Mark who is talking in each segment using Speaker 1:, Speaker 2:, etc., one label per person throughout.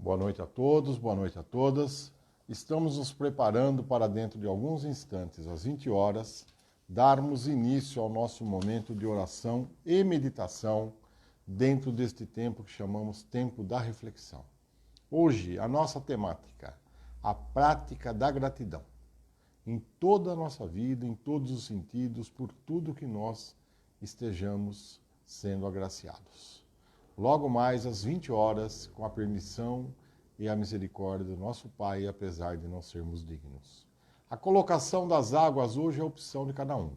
Speaker 1: Boa noite a todos, boa noite a todas. Estamos nos preparando para dentro de alguns instantes, às 20 horas, darmos início ao nosso momento de oração e meditação dentro deste tempo que chamamos Tempo da Reflexão. Hoje, a nossa temática, a prática da gratidão. Em toda a nossa vida, em todos os sentidos, por tudo que nós estejamos sendo agraciados. Logo mais às 20 horas, com a permissão e a misericórdia do nosso Pai, apesar de não sermos dignos. A colocação das águas hoje é a opção de cada um.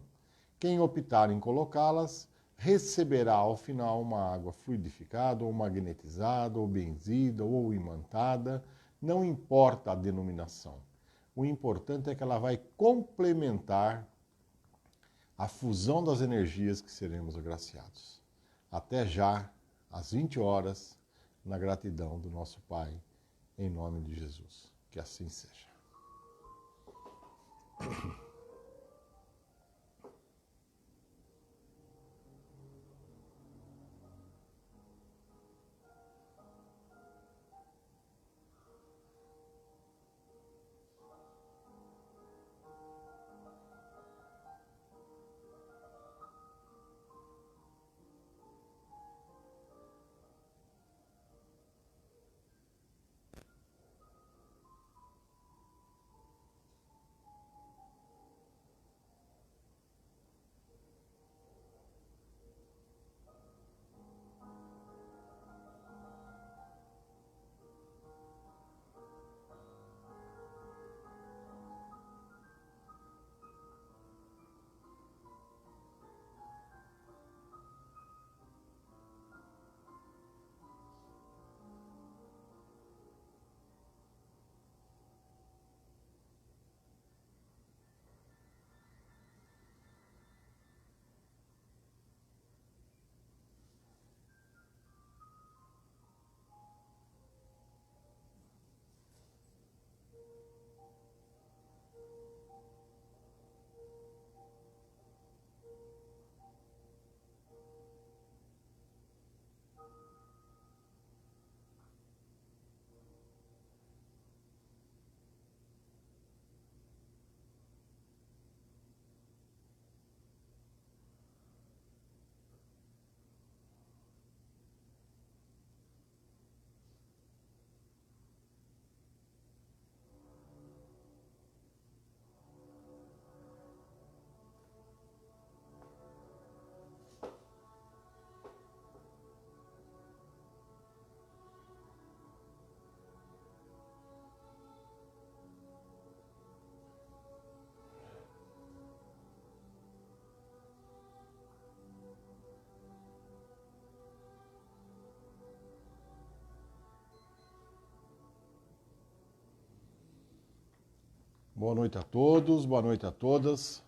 Speaker 1: Quem optar em colocá-las, receberá ao final uma água fluidificada, ou magnetizada, ou benzida, ou imantada, não importa a denominação. O importante é que ela vai complementar a fusão das energias que seremos agraciados. Até já, às 20 horas, na gratidão do nosso Pai, em nome de Jesus. Que assim seja. Boa noite a todos, boa noite a todas.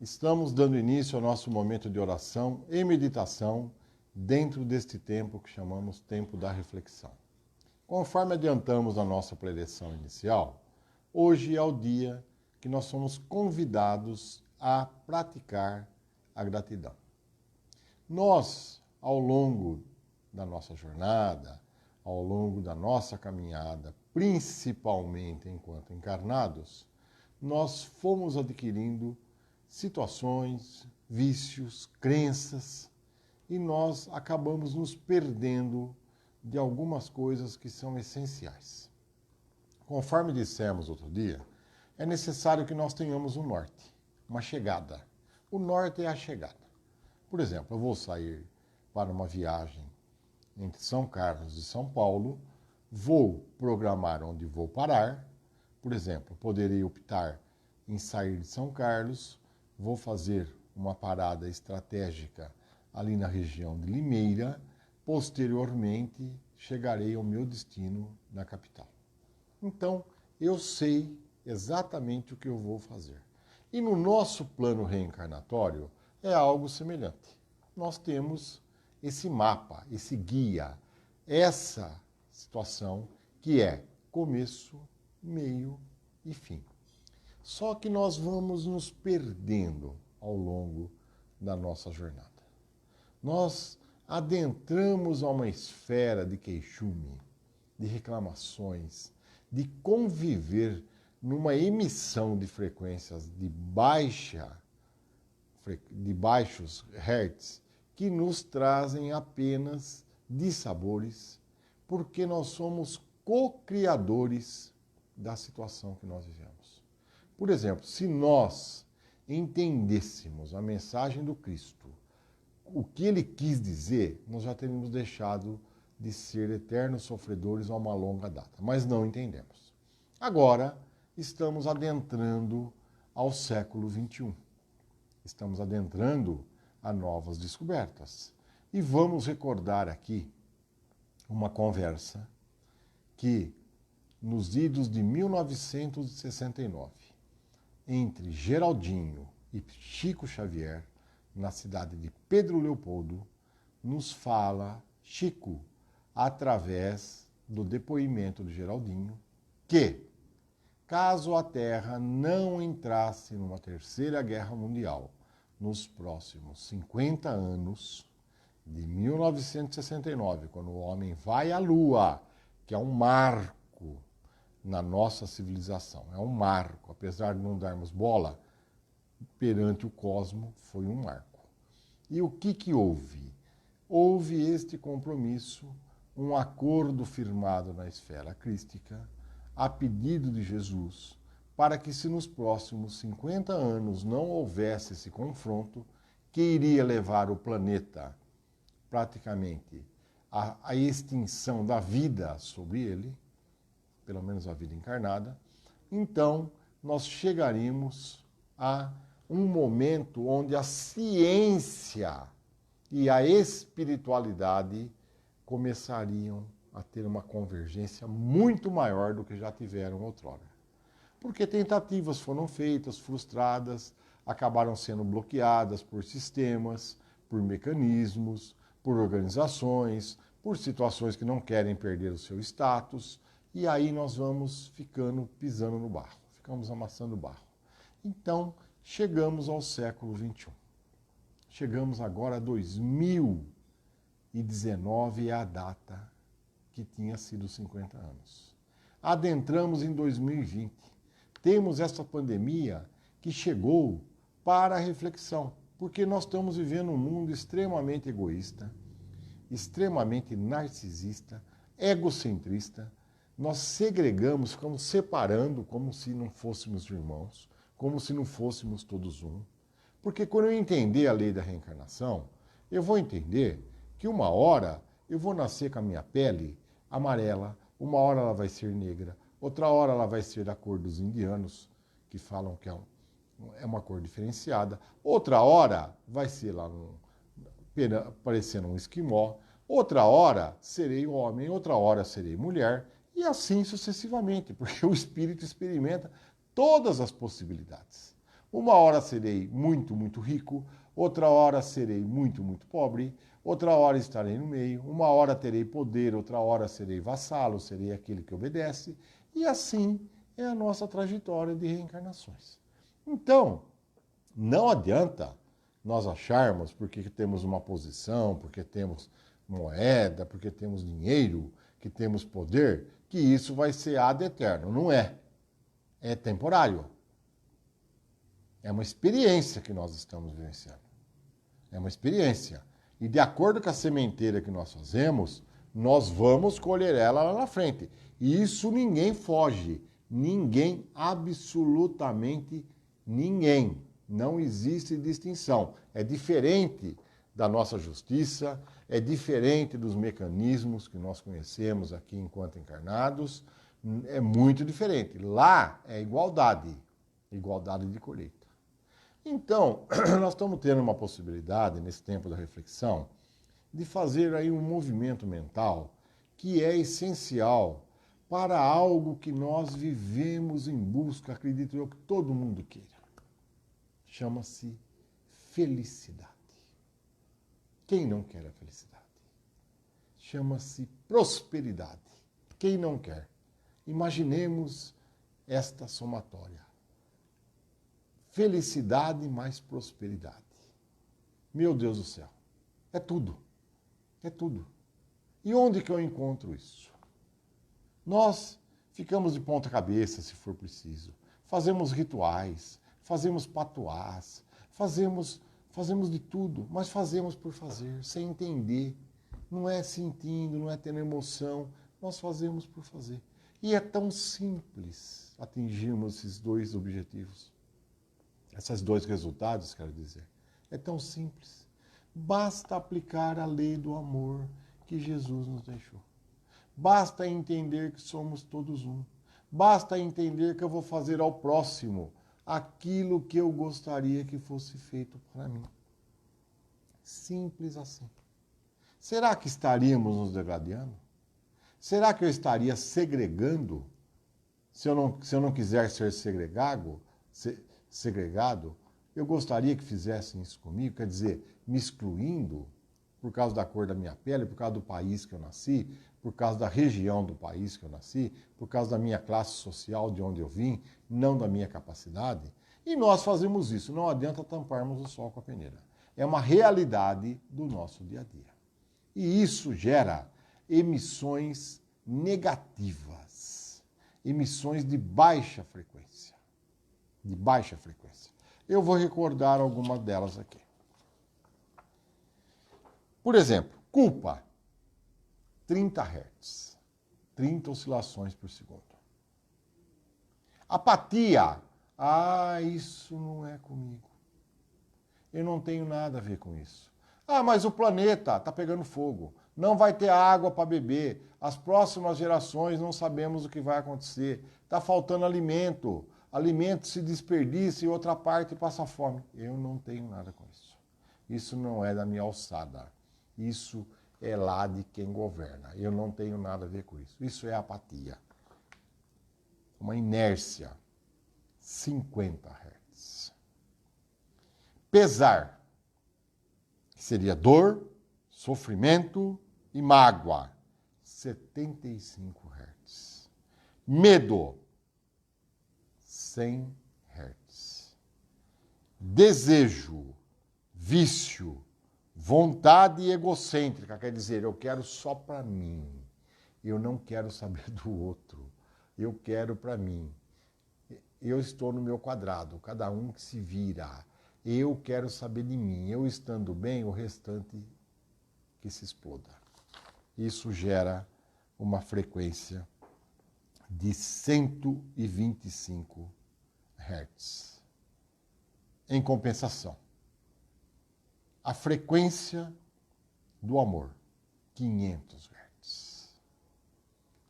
Speaker 1: Estamos dando início ao nosso momento de oração e meditação dentro deste tempo que chamamos Tempo da Reflexão. Conforme adiantamos na nossa preleção inicial, hoje é o dia que nós somos convidados a praticar a gratidão. Nós, ao longo da nossa jornada, ao longo da nossa caminhada, principalmente enquanto encarnados, nós fomos adquirindo situações, vícios, crenças, e nós acabamos nos perdendo de algumas coisas que são essenciais. Conforme dissemos outro dia, é necessário que nós tenhamos um norte, uma chegada. O norte é a chegada. Por exemplo, eu vou sair para uma viagem entre São Carlos e São Paulo, vou programar onde vou parar. Por exemplo, poderia optar em sair de São Carlos, vou fazer uma parada estratégica ali na região de Limeira, posteriormente chegarei ao meu destino na capital. Então, eu sei exatamente o que eu vou fazer. E no nosso plano reencarnatório é algo semelhante. Nós temos esse mapa, esse guia, essa situação que é começo, meio e fim. Só que nós vamos nos perdendo ao longo da nossa jornada. Nós adentramos a uma esfera de queixume, de reclamações, de conviver numa emissão de frequências de baixos hertz, que nos trazem apenas dissabores, porque nós somos co-criadores da situação que nós vivemos. Por exemplo, se nós entendêssemos a mensagem do Cristo, o que ele quis dizer, nós já teríamos deixado de ser eternos sofredores a uma longa data, mas não entendemos. Agora, estamos adentrando ao século XXI. Estamos adentrando a novas descobertas. E vamos recordar aqui uma conversa que, nos idos de 1969, entre Geraldinho e Chico Xavier, na cidade de Pedro Leopoldo, nos fala Chico, através do depoimento de Geraldinho, que, caso a Terra não entrasse numa terceira guerra mundial nos próximos 50 anos, de 1969, quando o homem vai à Lua, que é um marco na nossa civilização, é um marco, apesar de não darmos bola, perante o cosmo foi um marco. E o que houve? Houve este compromisso, um acordo firmado na esfera crística, a pedido de Jesus, para que se nos próximos 50 anos não houvesse esse confronto, que iria levar o planeta praticamente à extinção da vida sobre ele, pelo menos a vida encarnada, então nós chegaríamos a um momento onde a ciência e a espiritualidade começariam a ter uma convergência muito maior do que já tiveram outrora. Porque tentativas foram feitas, frustradas, acabaram sendo bloqueadas por sistemas, por mecanismos, por organizações, por situações que não querem perder o seu status, e aí nós vamos ficando pisando no barro, ficamos amassando barro. Então, chegamos ao século XXI. Chegamos agora a 2019, é a data que tinha sido 50 anos. Adentramos em 2020. Temos essa pandemia que chegou para a reflexão, porque nós estamos vivendo um mundo extremamente egoísta, extremamente narcisista, egocentrista. Nós segregamos, ficamos separando como se não fôssemos irmãos, como se não fôssemos todos um. Porque quando eu entender a lei da reencarnação, eu vou entender que uma hora eu vou nascer com a minha pele amarela, uma hora ela vai ser negra, outra hora ela vai ser da cor dos indianos, que falam que é uma cor diferenciada, outra hora vai ser lá parecendo um esquimó, outra hora serei homem, outra hora serei mulher, e assim sucessivamente, porque o espírito experimenta todas as possibilidades. Uma hora serei muito, muito rico, outra hora serei muito, muito pobre, outra hora estarei no meio, uma hora terei poder, outra hora serei vassalo, serei aquele que obedece, e assim é a nossa trajetória de reencarnações. Então, não adianta nós acharmos, porque temos uma posição, porque temos moeda, porque temos dinheiro, que temos poder, que isso vai ser ad eterno. Não é. É temporário. É uma experiência que nós estamos vivenciando. É uma experiência. E de acordo com a sementeira que nós fazemos, nós vamos colher ela lá na frente. E isso ninguém foge. Ninguém, absolutamente ninguém. Não existe distinção. É diferente da nossa justiça, é diferente dos mecanismos que nós conhecemos aqui enquanto encarnados, é muito diferente. Lá é igualdade, igualdade de colheita. Então, nós estamos tendo uma possibilidade, nesse tempo da reflexão, de fazer aí um movimento mental que é essencial para algo que nós vivemos em busca, acredito eu, que todo mundo queira. Chama-se felicidade. Quem não quer a felicidade? Chama-se prosperidade. Quem não quer? Imaginemos esta somatória. Felicidade mais prosperidade. Meu Deus do céu. É tudo. É tudo. E onde que eu encontro isso? Nós ficamos de ponta cabeça, se for preciso. Fazemos rituais, fazemos patuás, fazemos de tudo, mas fazemos por fazer, sem entender. Não é sentindo, não é tendo emoção, nós fazemos por fazer. E é tão simples atingirmos esses dois objetivos, esses dois resultados, quero dizer. É tão simples. Basta aplicar a lei do amor que Jesus nos deixou. Basta entender que somos todos um. Basta entender que eu vou fazer ao próximo aquilo que eu gostaria que fosse feito para mim. Simples assim. Será que estaríamos nos degradando? Será que eu estaria segregando? Se eu não quiser ser segregado, eu gostaria que fizessem isso comigo, quer dizer, me excluindo por causa da cor da minha pele, por causa do país que eu nasci, por causa da região do país que eu nasci, por causa da minha classe social, de onde eu vim, não da minha capacidade. E nós fazemos isso, não adianta tamparmos o sol com a peneira. É uma realidade do nosso dia a dia. E isso gera emissões negativas, emissões de baixa frequência. De baixa frequência. Eu vou recordar algumas delas aqui. Por exemplo, culpa, 30 Hz, 30 oscilações por segundo. Apatia, isso não é comigo. Eu não tenho nada a ver com isso. Mas o planeta está pegando fogo, não vai ter água para beber, as próximas gerações não sabemos o que vai acontecer, está faltando alimento se desperdiça e outra parte passa fome. Eu não tenho nada com isso. Isso não é da minha alçada. Isso é lá de quem governa. Eu não tenho nada a ver com isso. Isso é apatia. Uma inércia. 50 Hz. Pesar, que seria dor, sofrimento e mágoa. 75 Hz. Medo. 100 Hz. Desejo, vício, vontade egocêntrica, quer dizer, eu quero só para mim. Eu não quero saber do outro. Eu quero para mim. Eu estou no meu quadrado, cada um que se vira. Eu quero saber de mim. Eu estando bem, o restante que se exploda. Isso gera uma frequência de 125 Hz. Em compensação, a frequência do amor, 500 Hz.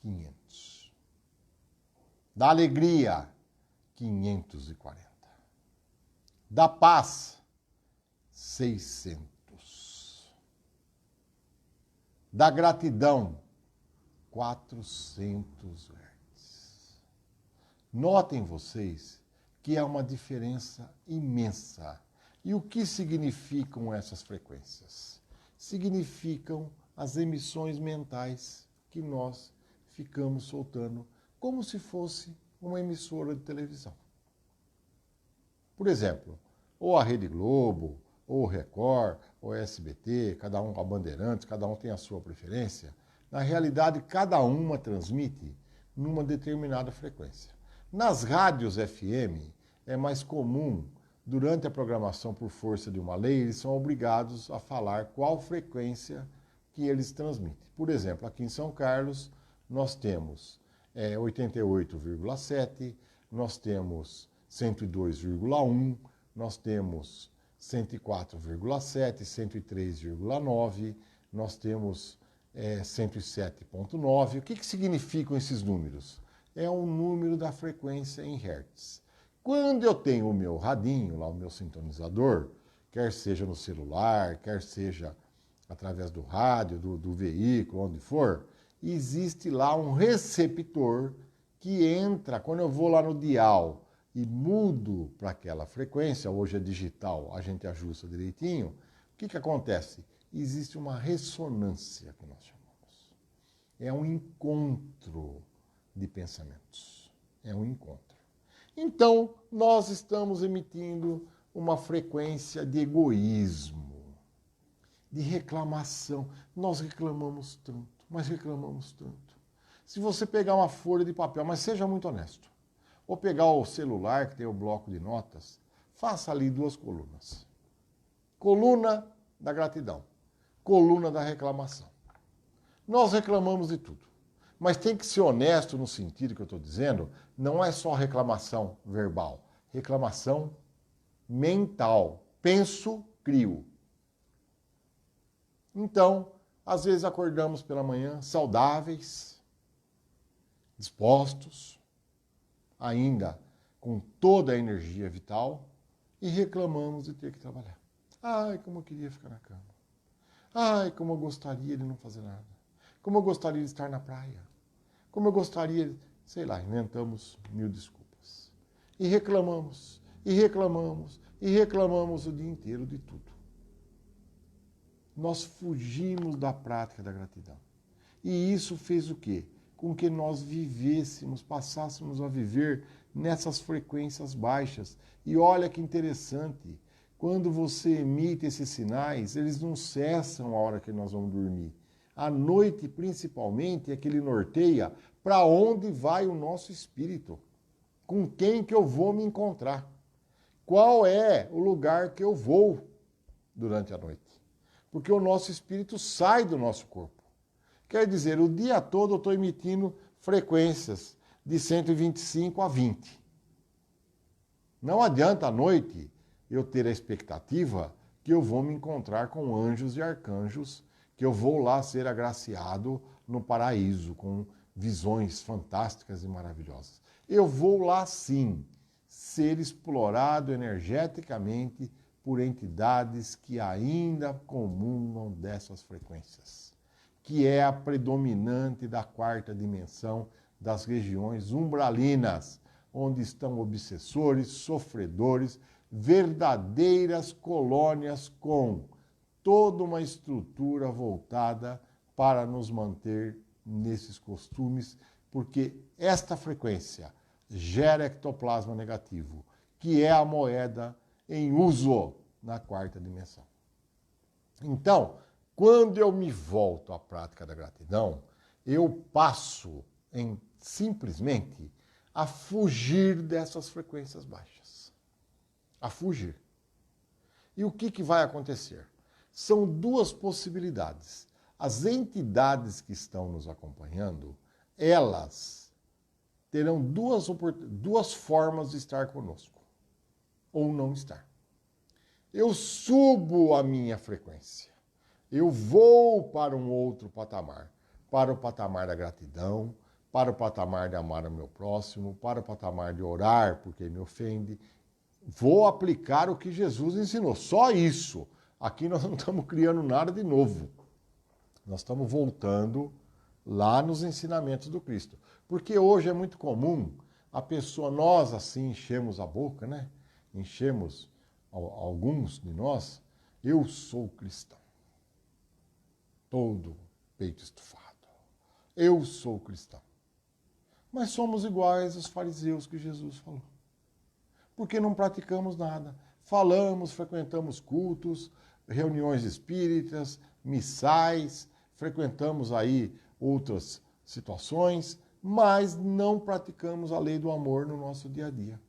Speaker 1: 500. Da alegria, 540. Da paz, 600. Da gratidão, 400 Hz. Notem vocês que há uma diferença imensa. E o que significam essas frequências? Significam as emissões mentais que nós ficamos soltando, como se fosse uma emissora de televisão. Por exemplo, ou a Rede Globo, ou o Record, ou a SBT, cada um, a Bandeirantes, cada um tem a sua preferência. Na realidade, cada uma transmite numa determinada frequência. Nas rádios FM, é mais comum, durante a programação por força de uma lei, eles são obrigados a falar qual frequência que eles transmitem. Por exemplo, aqui em São Carlos, nós temos 88,7, nós temos 102,1, nós temos 104,7, 103,9, nós temos 107,9. O que significam esses números? É o número da frequência em Hertz. Quando eu tenho o meu radinho, lá o meu sintonizador, quer seja no celular, quer seja através do rádio, do veículo, onde for, existe lá um receptor que entra, quando eu vou lá no dial e mudo para aquela frequência, hoje é digital, a gente ajusta direitinho, o que acontece? Existe uma ressonância, que nós chamamos. É um encontro de pensamentos. É um encontro. Então, nós estamos emitindo uma frequência de egoísmo, de reclamação. Nós reclamamos tanto, mas reclamamos tanto. Se você pegar uma folha de papel, mas seja muito honesto, ou pegar o celular que tem o bloco de notas, faça ali 2 colunas. Coluna da gratidão, coluna da reclamação. Nós reclamamos de tudo, mas tem que ser honesto no sentido que eu estou dizendo, não é só reclamação verbal, reclamação mental. Penso, crio. Então, às vezes acordamos pela manhã saudáveis, dispostos, ainda com toda a energia vital, e reclamamos de ter que trabalhar. Ai, como eu queria ficar na cama. Ai, como eu gostaria de não fazer nada. Como eu gostaria de estar na praia. Como eu gostaria, sei lá, inventamos 1000 desculpas. E reclamamos, e reclamamos, e reclamamos o dia inteiro de tudo. Nós fugimos da prática da gratidão. E isso fez o quê? Com que nós vivêssemos, passássemos a viver nessas frequências baixas. E olha que interessante, quando você emite esses sinais, eles não cessam a hora que nós vamos dormir. À noite, principalmente, é que ele norteia para onde vai o nosso espírito. Com quem que eu vou me encontrar. Qual é o lugar que eu vou durante a noite. Porque o nosso espírito sai do nosso corpo. Quer dizer, o dia todo eu estou emitindo frequências de 125 a 20. Não adianta à noite eu ter a expectativa que eu vou me encontrar com anjos e arcanjos, que eu vou lá ser agraciado no paraíso, com visões fantásticas e maravilhosas. Eu vou lá sim ser explorado energeticamente por entidades que ainda comungam dessas frequências, que é a predominante da 4ª dimensão das regiões umbralinas, onde estão obsessores, sofredores, verdadeiras colônias com toda uma estrutura voltada para nos manter nesses costumes, porque esta frequência gera ectoplasma negativo, que é a moeda em uso na 4ª dimensão. Então, quando eu me volto à prática da gratidão, eu passo em simplesmente a fugir dessas frequências baixas. A fugir. E o que vai acontecer? São 2 possibilidades. As entidades que estão nos acompanhando, elas terão duas formas de estar conosco, ou não estar. Eu subo a minha frequência. Eu vou para um outro patamar. Para o patamar da gratidão, para o patamar de amar o meu próximo, para o patamar de orar porque me ofende. Vou aplicar o que Jesus ensinou. Só isso. Aqui nós não estamos criando nada de novo. Nós estamos voltando lá nos ensinamentos do Cristo. Porque hoje é muito comum a pessoa, nós assim enchemos a boca, né? Enchemos alguns de nós, eu sou cristão. Todo peito estufado. Eu sou cristão. Mas somos iguais aos fariseus que Jesus falou. Porque não praticamos nada. Falamos, frequentamos cultos, reuniões espíritas, missais, frequentamos aí outras situações, mas não praticamos a lei do amor no nosso dia a dia.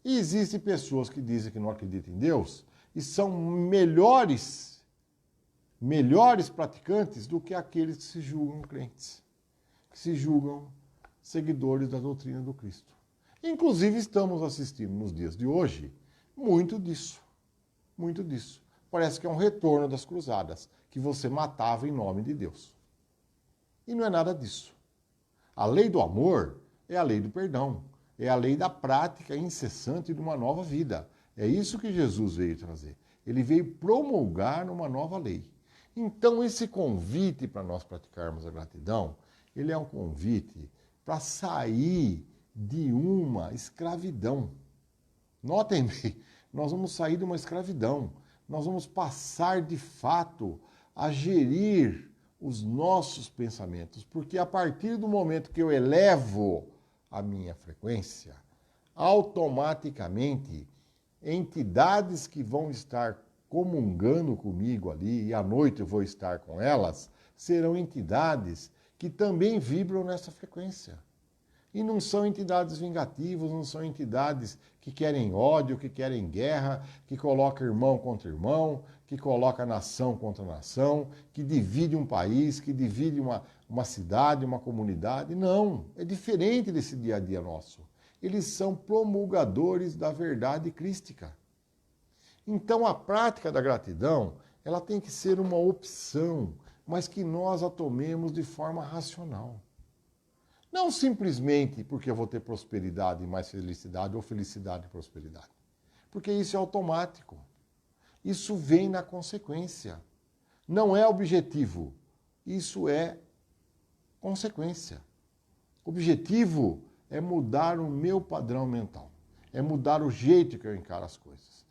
Speaker 1: E existem pessoas que dizem que não acreditam em Deus e são melhores praticantes do que aqueles que se julgam crentes, que se julgam seguidores da doutrina do Cristo. Inclusive estamos assistindo nos dias de hoje muito disso. Muito disso. Parece que é um retorno das cruzadas, que você matava em nome de Deus. E não é nada disso. A lei do amor é a lei do perdão, é a lei da prática incessante de uma nova vida. É isso que Jesus veio trazer. Ele veio promulgar uma nova lei. Então, esse convite para nós praticarmos a gratidão, ele é um convite para sair de uma escravidão. Notem bem, nós vamos sair de uma escravidão. Nós vamos passar, de fato, a gerir os nossos pensamentos. Porque a partir do momento que eu elevo a minha frequência, automaticamente, entidades que vão estar comungando comigo ali, e à noite eu vou estar com elas, serão entidades que também vibram nessa frequência. E não são entidades vingativas, não são entidades que querem ódio, que querem guerra, que colocam irmão contra irmão, que colocam nação contra nação, que divide um país, que divide uma cidade, uma comunidade. Não, é diferente desse dia a dia nosso. Eles são promulgadores da verdade crística. Então a prática da gratidão, ela tem que ser uma opção, mas que nós a tomemos de forma racional. Não simplesmente porque eu vou ter prosperidade e mais felicidade, ou felicidade e prosperidade. Porque isso é automático. Isso vem na consequência. Não é objetivo. Isso é consequência. Objetivo é mudar o meu padrão mental. É mudar o jeito que eu encaro as coisas.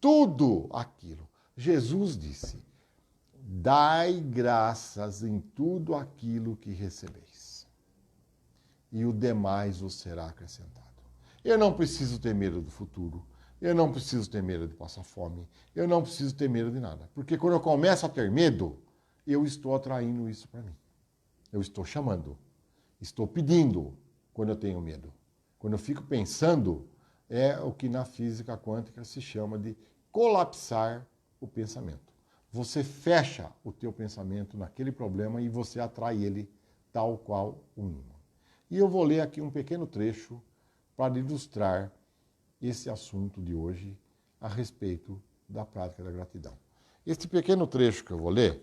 Speaker 1: Tudo aquilo. Jesus disse: dai graças em tudo aquilo que recebeis, e o demais vos será acrescentado. Eu não preciso ter medo do futuro, eu não preciso ter medo de passar fome, eu não preciso ter medo de nada. Porque quando eu começo a ter medo, eu estou atraindo isso para mim. Eu estou chamando, estou pedindo quando eu tenho medo. Quando eu fico pensando, é o que na física quântica se chama de colapsar o pensamento. Você fecha o teu pensamento naquele problema e você atrai ele tal qual um imã. E eu vou ler aqui um pequeno trecho para ilustrar esse assunto de hoje a respeito da prática da gratidão. Este pequeno trecho que eu vou ler,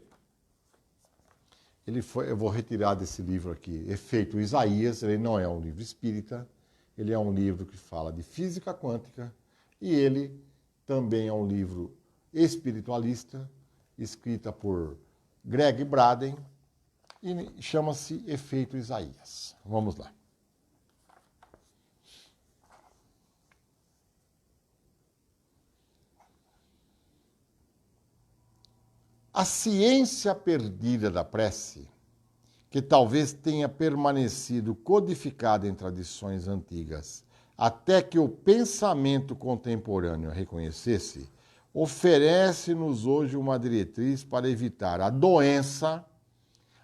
Speaker 1: eu vou retirar desse livro aqui, Efeito Isaías. Ele não é um livro espírita, ele é um livro que fala de física quântica e ele também é um livro espiritualista, escrita por Greg Braden, e chama-se Efeito Isaías. Vamos lá. A ciência perdida da prece, que talvez tenha permanecido codificada em tradições antigas, até que o pensamento contemporâneo a reconhecesse, oferece-nos hoje uma diretriz para evitar a doença,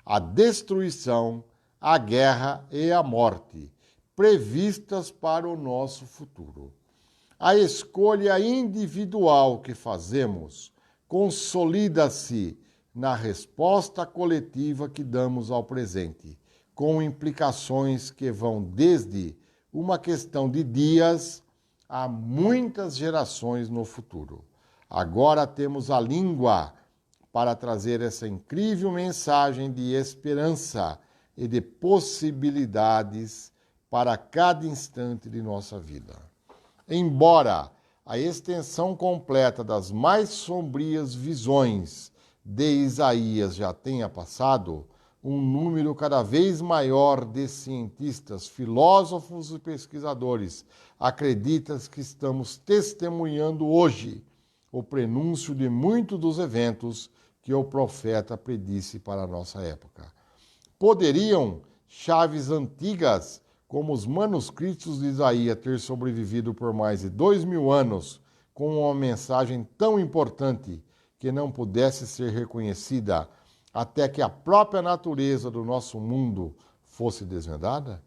Speaker 1: a destruição, a guerra e a morte, previstas para o nosso futuro. A escolha individual que fazemos consolida-se na resposta coletiva que damos ao presente, com implicações que vão desde uma questão de dias a muitas gerações no futuro. Agora temos a língua para trazer essa incrível mensagem de esperança e de possibilidades para cada instante de nossa vida. Embora a extensão completa das mais sombrias visões de Isaías já tenha passado, um número cada vez maior de cientistas, filósofos e pesquisadores acredita que estamos testemunhando hoje o prenúncio de muitos dos eventos que o profeta predisse para a nossa época. Poderiam chaves antigas, como os manuscritos de Isaías, ter sobrevivido por mais de 2000 anos com uma mensagem tão importante que não pudesse ser reconhecida até que a própria natureza do nosso mundo fosse desvendada?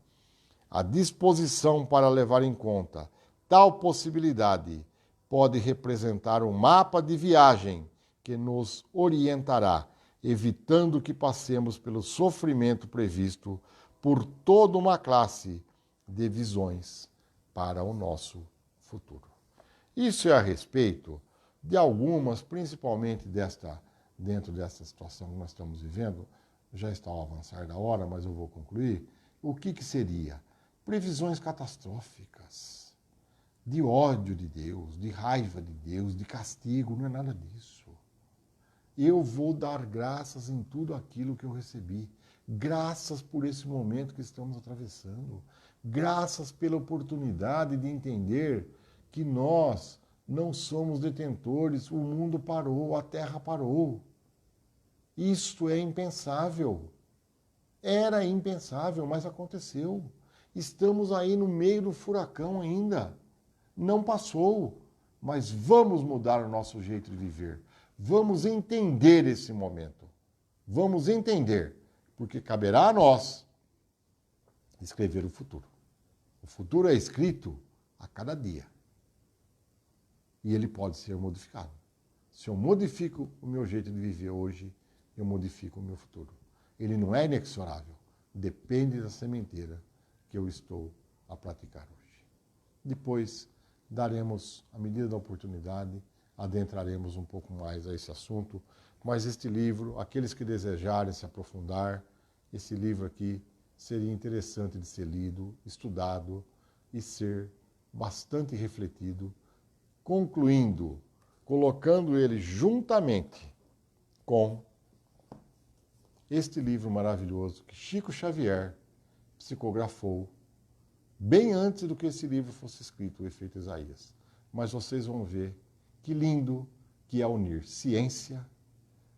Speaker 1: A disposição para levar em conta tal possibilidade pode representar um mapa de viagem que nos orientará, evitando que passemos pelo sofrimento previsto por toda uma classe de visões para o nosso futuro. Isso é a respeito de algumas, principalmente dentro dessa situação que nós estamos vivendo. Já está ao avançar da hora, mas eu vou concluir. O que seria? Previsões catastróficas, de ódio de Deus, de raiva de Deus, de castigo, não é nada disso. Eu vou dar graças em tudo aquilo que eu recebi. Graças por esse momento que estamos atravessando. Graças pela oportunidade de entender que nós não somos detentores, o mundo parou, a terra parou. Isto é impensável. Era impensável, mas aconteceu. Estamos aí no meio do furacão ainda. Não passou, mas vamos mudar o nosso jeito de viver. Vamos entender esse momento. Vamos entender porque caberá a nós escrever o futuro. O futuro é escrito a cada dia. E ele pode ser modificado. Se eu modifico o meu jeito de viver hoje, eu modifico o meu futuro. Ele não é inexorável. Depende da sementeira que eu estou a praticar hoje. Depois, daremos, à medida da oportunidade, adentraremos um pouco mais a esse assunto. Mas este livro, aqueles que desejarem se aprofundar, esse livro aqui seria interessante de ser lido, estudado e ser bastante refletido, concluindo, colocando ele juntamente com este livro maravilhoso que Chico Xavier psicografou bem antes do que esse livro fosse escrito, o Efeito Isaías. Mas vocês vão ver que lindo que é unir ciência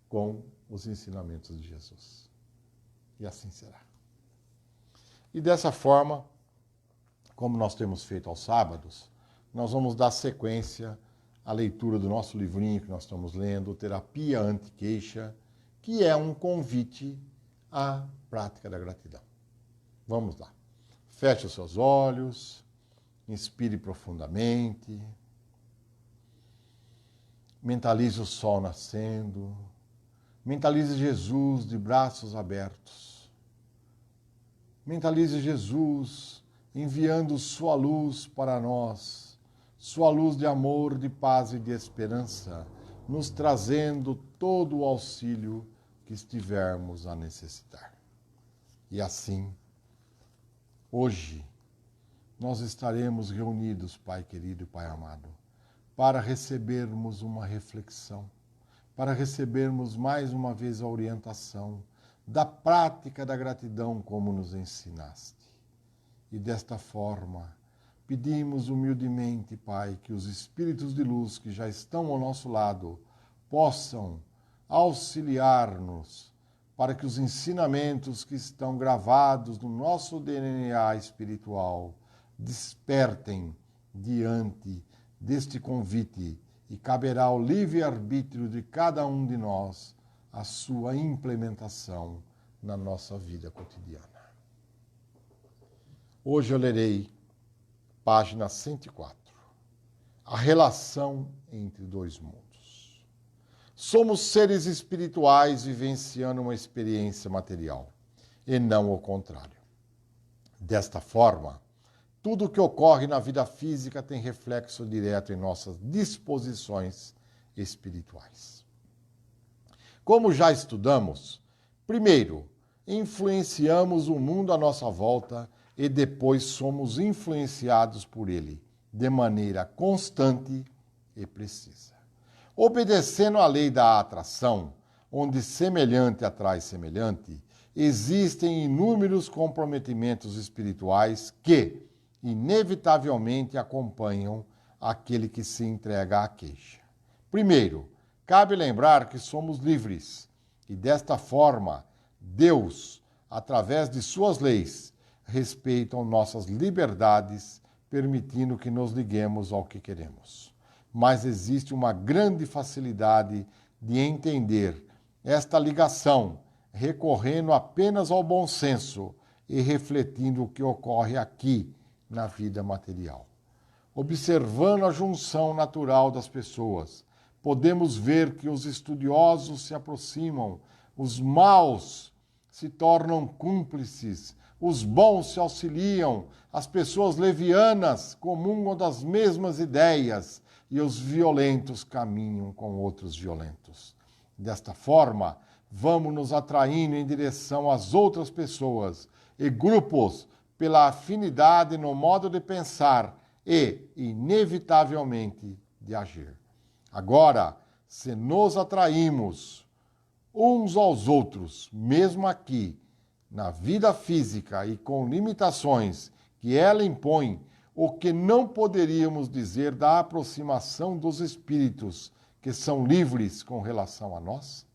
Speaker 1: com os ensinamentos de Jesus. E assim será. E dessa forma, como nós temos feito aos sábados, nós vamos dar sequência à leitura do nosso livrinho que nós estamos lendo, Terapia Anti-Queixa, que é um convite à prática da gratidão. Vamos lá. Feche os seus olhos, inspire profundamente, mentalize o sol nascendo, mentalize Jesus de braços abertos, mentalize Jesus enviando sua luz para nós, sua luz de amor, de paz e de esperança, nos trazendo todo o auxílio que estivermos a necessitar. E assim, hoje, nós estaremos reunidos, Pai querido e Pai amado, para recebermos uma reflexão, para recebermos mais uma vez a orientação da prática da gratidão como nos ensinaste. E desta forma, pedimos humildemente, Pai, que os espíritos de luz que já estão ao nosso lado possam auxiliar-nos para que os ensinamentos que estão gravados no nosso DNA espiritual despertem diante deste convite e caberá ao livre-arbítrio de cada um de nós a sua implementação na nossa vida cotidiana. Hoje eu lerei página 104. A relação entre dois mundos. Somos seres espirituais vivenciando uma experiência material, e não o contrário. Desta forma, tudo o que ocorre na vida física tem reflexo direto em nossas disposições espirituais. Como já estudamos, primeiro, influenciamos o mundo à nossa volta e depois somos influenciados por ele, de maneira constante e precisa. Obedecendo à lei da atração, onde semelhante atrai semelhante, existem inúmeros comprometimentos espirituais que, inevitavelmente, acompanham aquele que se entrega à queixa. Primeiro, cabe lembrar que somos livres e, desta forma, Deus, através de suas leis, respeitam nossas liberdades, permitindo que nos liguemos ao que queremos. Mas existe uma grande facilidade de entender esta ligação, recorrendo apenas ao bom senso e refletindo o que ocorre aqui na vida material. Observando a junção natural das pessoas, podemos ver que os estudiosos se aproximam, os maus se tornam cúmplices, os bons se auxiliam, as pessoas levianas comungam das mesmas ideias e os violentos caminham com outros violentos. Desta forma, vamos nos atraindo em direção às outras pessoas e grupos pela afinidade no modo de pensar e, inevitavelmente, de agir. Agora, se nos atraímos uns aos outros, mesmo aqui, na vida física e com limitações que ela impõe, o que não poderíamos dizer da aproximação dos espíritos que são livres com relação a nós?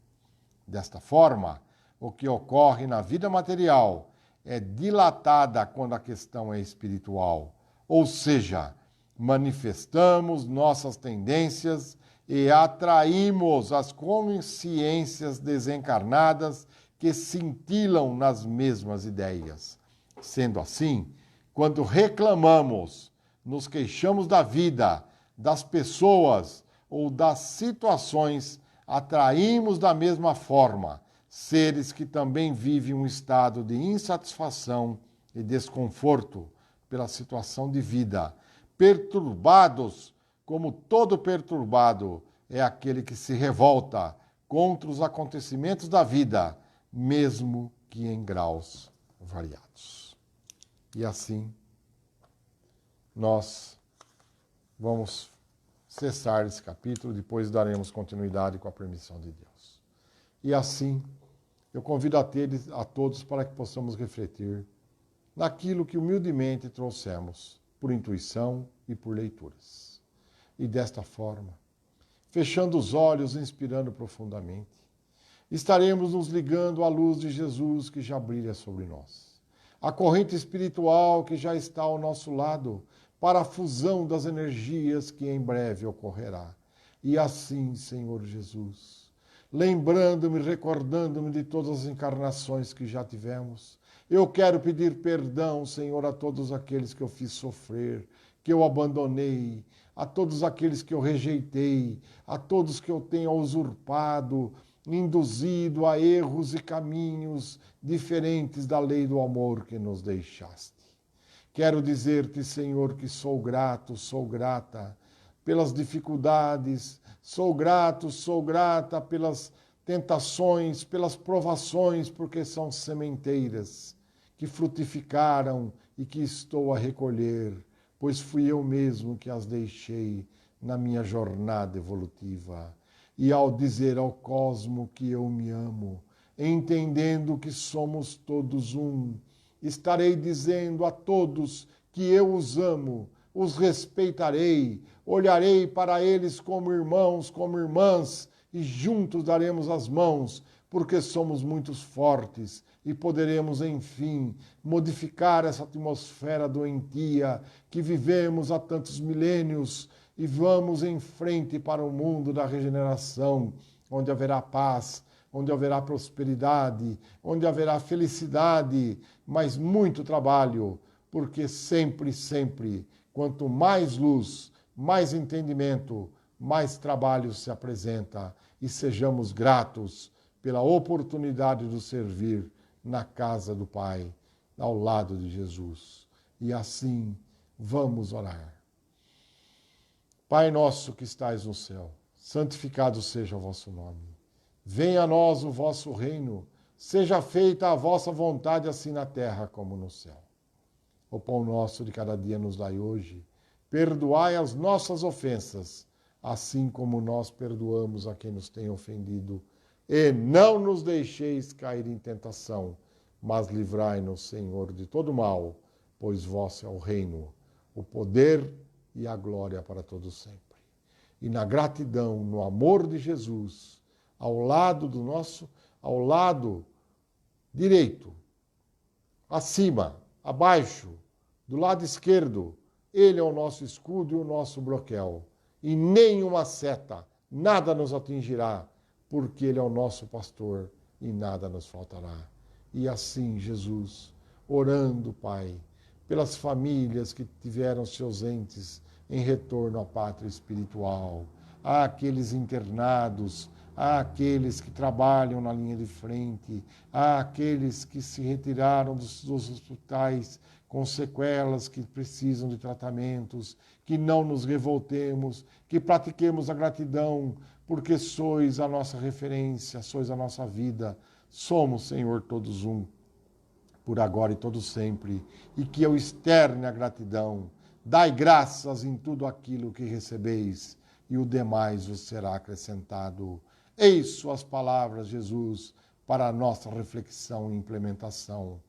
Speaker 1: Desta forma, o que ocorre na vida material é dilatada quando a questão é espiritual, ou seja, manifestamos nossas tendências e atraímos as consciências desencarnadas que cintilam nas mesmas ideias. Sendo assim, quando reclamamos, nos queixamos da vida, das pessoas ou das situações, atraímos da mesma forma seres que também vivem um estado de insatisfação e desconforto pela situação de vida, perturbados, como todo perturbado é aquele que se revolta contra os acontecimentos da vida, mesmo que em graus variados. E assim, nós vamos cessar esse capítulo, depois daremos continuidade com a permissão de Deus. E assim, eu convido a todos para que possamos refletir naquilo que humildemente trouxemos por intuição e por leituras. E desta forma, fechando os olhos, inspirando profundamente, estaremos nos ligando à luz de Jesus que já brilha sobre nós. A corrente espiritual que já está ao nosso lado para a fusão das energias que em breve ocorrerá. E assim, Senhor Jesus, lembrando-me, recordando-me de todas as encarnações que já tivemos, eu quero pedir perdão, Senhor, a todos aqueles que eu fiz sofrer, que eu abandonei, a todos aqueles que eu rejeitei, a todos que eu tenho usurpado, induzido a erros e caminhos diferentes da lei do amor que nos deixaste. Quero dizer-te, Senhor, que sou grato, sou grata pelas dificuldades, sou grato, sou grata pelas tentações, pelas provações, porque são sementeiras que frutificaram e que estou a recolher, pois fui eu mesmo que as deixei na minha jornada evolutiva. E ao dizer ao cosmo que eu me amo, entendendo que somos todos um, estarei dizendo a todos que eu os amo, os respeitarei, olharei para eles como irmãos, como irmãs, e juntos daremos as mãos, porque somos muito fortes e poderemos, enfim, modificar essa atmosfera doentia que vivemos há tantos milênios e vamos em frente para o mundo da regeneração, onde haverá paz, onde haverá prosperidade, onde haverá felicidade, mas muito trabalho, porque sempre, sempre, quanto mais luz, mais entendimento, mais trabalho se apresenta, e sejamos gratos pela oportunidade de servir na casa do Pai, ao lado de Jesus. E assim vamos orar. Pai nosso que estais no céu, santificado seja o vosso nome. Venha a nós o vosso reino, seja feita a vossa vontade, assim na terra como no céu. O pão nosso de cada dia nos dai hoje. Perdoai as nossas ofensas, assim como nós perdoamos a quem nos tem ofendido. E não nos deixeis cair em tentação, mas livrai-nos, Senhor, de todo mal, pois vosso é o reino, o poder e a glória para todos sempre. E na gratidão, no amor de Jesus, ao lado direito, acima, abaixo, do lado esquerdo, ele é o nosso escudo e o nosso broquel. E nenhuma seta, nada nos atingirá, porque ele é o nosso pastor e nada nos faltará. E assim, Jesus, orando, Pai, pelas famílias que tiveram seus entes em retorno à pátria espiritual, àqueles internados, àqueles que trabalham na linha de frente, àqueles que se retiraram dos hospitais com sequelas, que precisam de tratamentos, que não nos revoltemos, que pratiquemos a gratidão, porque sois a nossa referência, sois a nossa vida. Somos, Senhor, todos um, por agora e todo sempre, e que eu externe a gratidão. Dai graças em tudo aquilo que recebeis, e o demais vos será acrescentado. Eis suas palavras, Jesus, para a nossa reflexão e implementação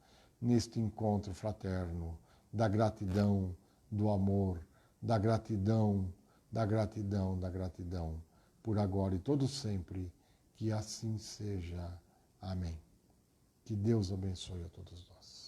Speaker 1: neste encontro fraterno, da gratidão, do amor, da gratidão, da gratidão, da gratidão, por agora e todo sempre, que assim seja. Amém. Que Deus abençoe a todos nós.